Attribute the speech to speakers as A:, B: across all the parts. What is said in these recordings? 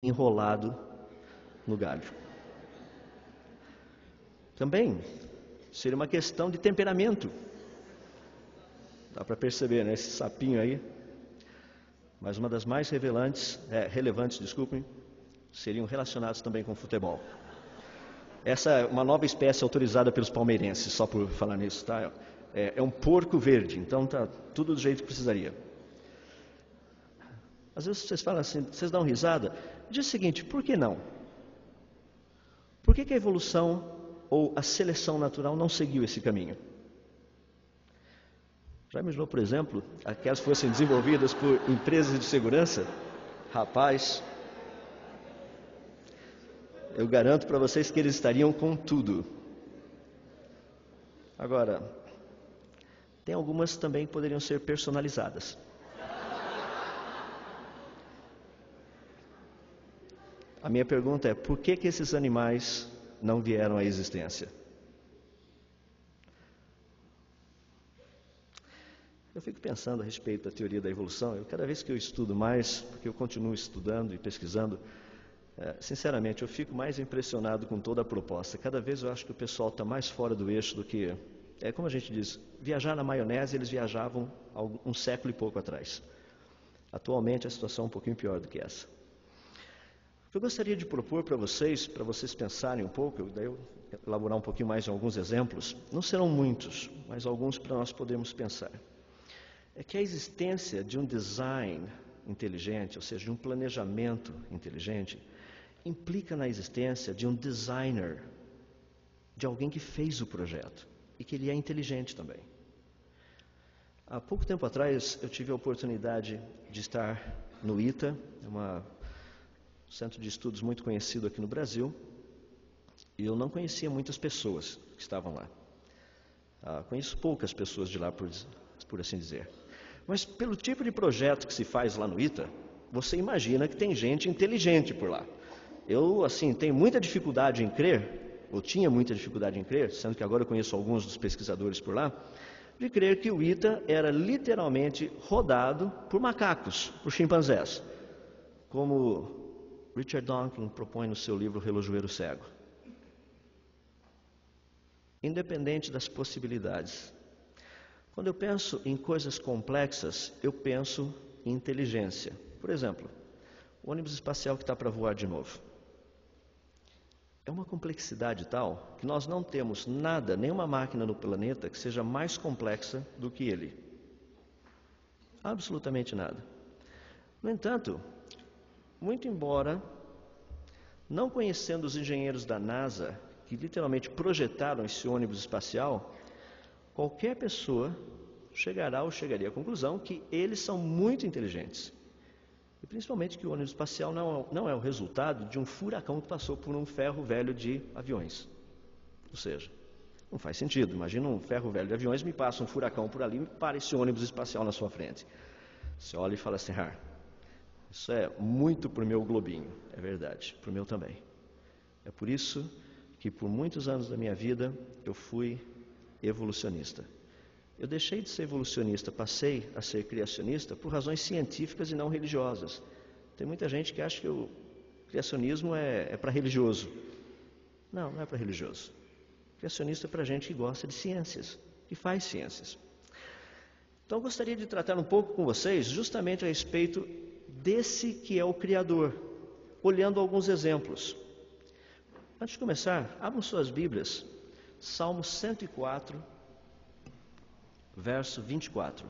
A: enrolado no galho. Também seria uma questão de temperamento. Dá para perceber, né? Esse sapinho aí. Mas uma das mais relevantes, seriam relacionados também com o futebol. Essa é uma nova espécie autorizada pelos palmeirenses, só por falar nisso, tá? É um porco verde, então tá tudo do jeito que precisaria. Às vezes vocês falam assim, vocês dão risada. Diz o seguinte, por que não? Por que a evolução ou a seleção natural não seguiu esse caminho? Já imaginou, por exemplo, aquelas fossem desenvolvidas por empresas de segurança? Rapaz, eu garanto para vocês que eles estariam com tudo. Agora, tem algumas também que poderiam ser personalizadas. A minha pergunta é, por que esses animais não vieram à existência? Eu fico pensando a respeito da teoria da evolução. Cada vez que eu estudo mais, porque eu continuo estudando e pesquisando, sinceramente, eu fico mais impressionado com toda a proposta. Cada vez eu acho que o pessoal está mais fora do eixo do que... como a gente diz, viajar na maionese, eles viajavam há um século e pouco atrás. Atualmente a situação é um pouquinho pior do que essa. Eu gostaria de propor para vocês pensarem um pouco, daí eu elaborar um pouquinho mais em alguns exemplos. Não serão muitos, mas alguns para nós podermos pensar. É que a existência de um design inteligente, ou seja, de um planejamento inteligente, implica na existência de um designer, de alguém que fez o projeto e que ele é inteligente também. Há pouco tempo atrás eu tive a oportunidade de estar no ITA, um centro de estudos muito conhecido aqui no Brasil, e eu não conhecia muitas pessoas que estavam lá. Conheço poucas pessoas de lá, por assim dizer. Mas pelo tipo de projeto que se faz lá no ITA, você imagina que tem gente inteligente por lá. Eu, tenho muita dificuldade em crer, ou tinha muita dificuldade em crer, sendo que agora eu conheço alguns dos pesquisadores por lá, de crer que o ITA era literalmente rodado por macacos, por chimpanzés, como Richard Dawkins propõe no seu livro Relojoeiro Cego. Independente das possibilidades. Quando eu penso em coisas complexas, eu penso em inteligência. Por exemplo, o ônibus espacial que está para voar de novo. É uma complexidade tal que nós não temos nada, nenhuma máquina no planeta que seja mais complexa do que ele. Absolutamente nada. No entanto, muito embora, não conhecendo os engenheiros da NASA, que literalmente projetaram esse ônibus espacial, qualquer pessoa chegaria à conclusão que eles são muito inteligentes. E principalmente que o ônibus espacial não é o resultado de um furacão que passou por um ferro velho de aviões. Ou seja, não faz sentido. Imagina um ferro velho de aviões, me passa um furacão por ali e para esse ônibus espacial na sua frente. Você olha e fala assim, isso é muito para o meu globinho. É verdade, para o meu também. É por isso que por muitos anos da minha vida eu fui evolucionista. Eu deixei de ser evolucionista, passei a ser criacionista por razões científicas e não religiosas. Tem muita gente que acha que o criacionismo é para religioso. Não é para religioso. Criacionista é para gente que gosta de ciências, que faz ciências. Então eu gostaria de tratar um pouco com vocês justamente a respeito desse que é o Criador, olhando alguns exemplos. Antes de começar, abram suas Bíblias, Salmo 104, verso 24.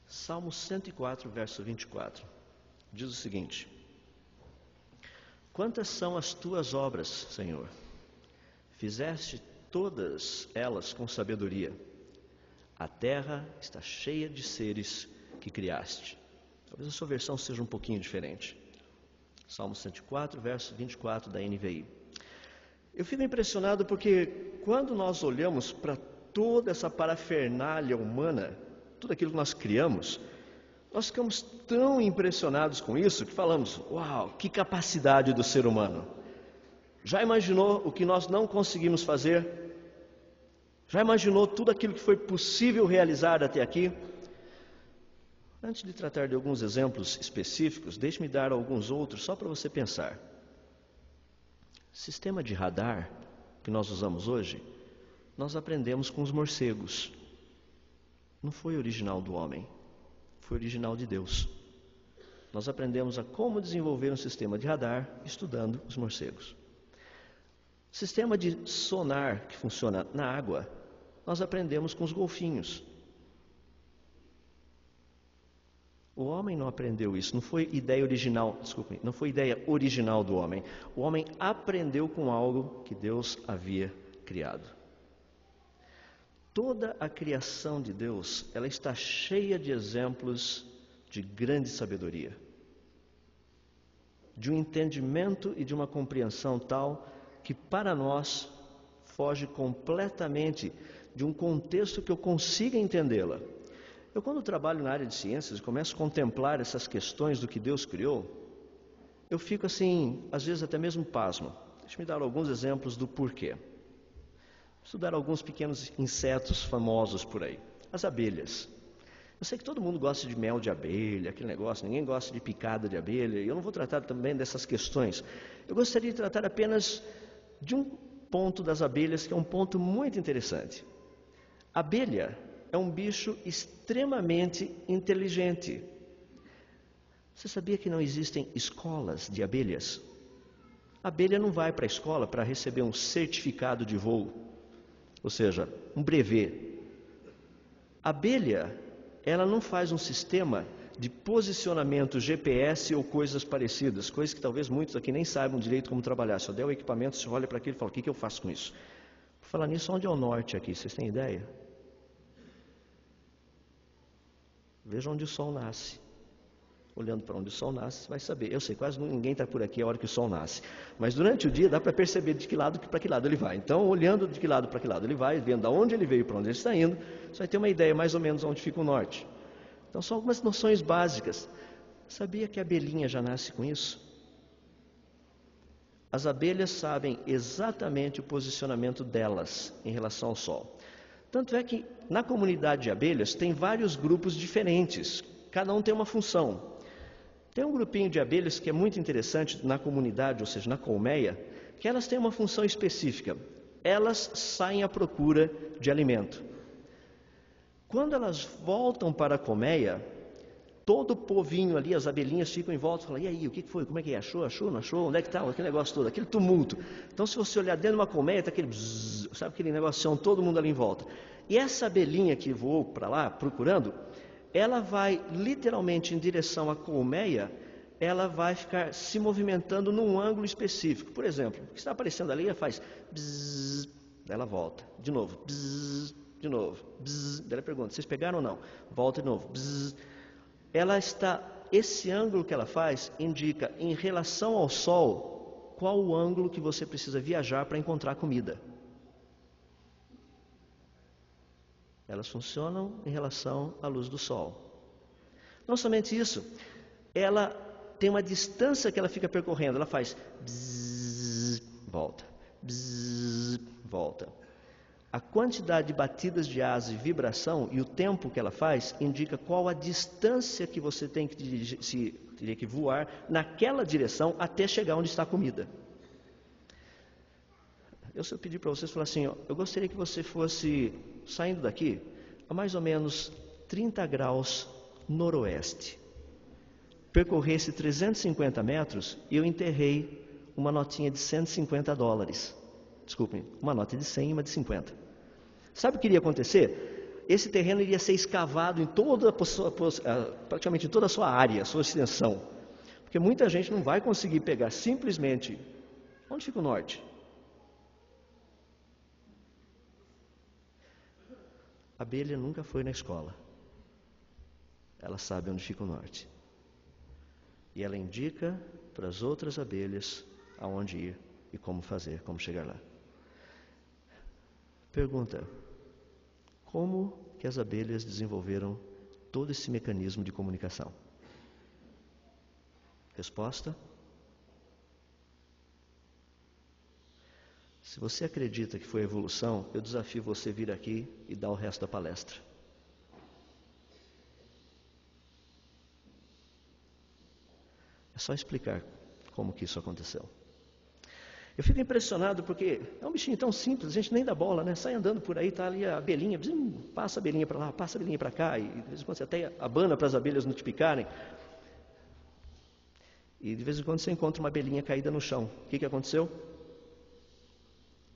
A: Salmo 104, verso 24. Diz o seguinte: Quantas são as tuas obras, Senhor? Fizeste todas elas com sabedoria. A terra está cheia de seres que criaste. Talvez a sua versão seja um pouquinho diferente. Salmo 104, verso 24 da NVI. Eu fico impressionado porque quando nós olhamos para toda essa parafernália humana, tudo aquilo que nós criamos, nós ficamos tão impressionados com isso que falamos, uau, que capacidade do ser humano. Já imaginou o que nós não conseguimos fazer? Já imaginou tudo aquilo que foi possível realizar até aqui? Antes de tratar de alguns exemplos específicos, deixe-me dar alguns outros só para você pensar. Sistema de radar que nós usamos hoje, nós aprendemos com os morcegos. Não foi original do homem, foi original de Deus. Nós aprendemos a como desenvolver um sistema de radar estudando os morcegos. Sistema de sonar que funciona na água, nós aprendemos com os golfinhos. O homem não aprendeu isso, não foi ideia original, não foi ideia original do homem. O homem aprendeu com algo que Deus havia criado. Toda a criação de Deus, ela está cheia de exemplos de grande sabedoria, de um entendimento e de uma compreensão tal que para nós foge completamente de um contexto que eu consiga entendê-la. Eu, quando trabalho na área de ciências e começo a contemplar essas questões do que Deus criou, eu fico assim, às vezes até mesmo pasmo. Deixa-me dar alguns exemplos do porquê. Estudar alguns pequenos insetos famosos por aí. As abelhas. Eu sei que todo mundo gosta de mel de abelha, aquele negócio, ninguém gosta de picada de abelha, e eu não vou tratar também dessas questões. Eu gostaria de tratar apenas de um ponto das abelhas, que é um ponto muito interessante. A abelha é um bicho extremamente inteligente. Você sabia que não existem escolas de abelhas? A abelha não vai para a escola para receber um certificado de voo, ou seja, um brevet. A abelha, ela não faz um sistema de posicionamento GPS ou coisas parecidas, coisas que talvez muitos aqui nem saibam direito como trabalhar. Se eu der o equipamento, você olha para aquilo e fala, o que eu faço com isso? Por falar nisso, onde é o norte aqui? Vocês têm ideia? Veja onde o sol nasce. Olhando para onde o sol nasce, você vai saber. Eu sei, quase ninguém está por aqui a hora que o sol nasce. Mas durante o dia dá para perceber de que lado para que lado ele vai. Então, olhando de que lado para que lado ele vai, vendo de onde ele veio e para onde ele está indo, você vai ter uma ideia mais ou menos onde fica o norte. Então, são algumas noções básicas. Sabia que a abelhinha já nasce com isso? As abelhas sabem exatamente o posicionamento delas em relação ao sol. Tanto é que na comunidade de abelhas tem vários grupos diferentes, cada um tem uma função. Tem um grupinho de abelhas que é muito interessante na comunidade, ou seja, na colmeia, que elas têm uma função específica. Elas saem à procura de alimento. Quando elas voltam para a colmeia, todo o povinho ali, as abelhinhas ficam em volta e falam, e aí, o que foi? Como é que é? Achou? Não achou? Onde é que está? Aquele negócio todo, aquele tumulto. Então, se você olhar dentro de uma colmeia, está aquele bzzz, sabe aquele negócio, todo mundo ali em volta. E essa abelhinha que voou para lá, procurando, ela vai literalmente em direção à colmeia, ela vai ficar se movimentando num ângulo específico. Por exemplo, o que está aparecendo ali, ela faz bzzz, ela volta. De novo, bzzz, de novo, bzzz. Ela pergunta, vocês pegaram ou não? Volta de novo, bzzz. Esse ângulo que ela faz indica, em relação ao sol, qual o ângulo que você precisa viajar para encontrar comida. Elas funcionam em relação à luz do sol. Não somente isso, ela tem uma distância que ela fica percorrendo. Ela faz bzzz, volta, bzzz, volta. A quantidade de batidas de asa e vibração e o tempo que ela faz indica qual a distância que você tem que teria que voar naquela direção até chegar onde está a comida. Se eu pedir para vocês, falar assim, eu gostaria que você fosse saindo daqui a mais ou menos 30 graus noroeste. Percorresse 350 metros e eu enterrei uma notinha de $150. Desculpem, uma nota de 100 e uma de 50. Sabe o que iria acontecer? Esse terreno iria ser escavado em praticamente em toda a sua área, a sua extensão. Porque muita gente não vai conseguir pegar simplesmente... Onde fica o norte? A abelha nunca foi na escola. Ela sabe onde fica o norte. E ela indica para as outras abelhas aonde ir e como fazer, como chegar lá. Pergunta: como que as abelhas desenvolveram todo esse mecanismo de comunicação? Resposta: Se você acredita que foi evolução, eu desafio você a vir aqui e dar o resto da palestra. É só explicar como que isso aconteceu. Eu fico impressionado porque é um bichinho tão simples, a gente nem dá bola, né? Sai andando por aí, tá ali a abelhinha, passa a abelhinha para lá, passa a abelhinha para cá, e de vez em quando você até abana para as abelhas não te picarem. E de vez em quando você encontra uma abelhinha caída no chão. O que aconteceu?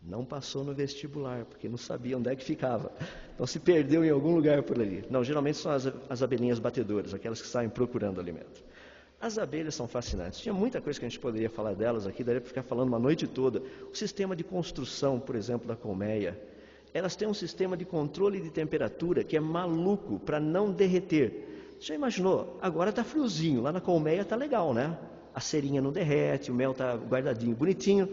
A: Não passou no vestibular, porque não sabia onde é que ficava. Então se perdeu em algum lugar por ali. Não, geralmente são as abelhinhas batedoras, aquelas que saem procurando alimento. As abelhas são fascinantes. Tinha muita coisa que a gente poderia falar delas aqui, daria para ficar falando uma noite toda. O sistema de construção, por exemplo, da colmeia. Elas têm um sistema de controle de temperatura que é maluco para não derreter. Você já imaginou? Agora está friozinho, lá na colmeia está legal, né? A cerinha não derrete, o mel está guardadinho, bonitinho.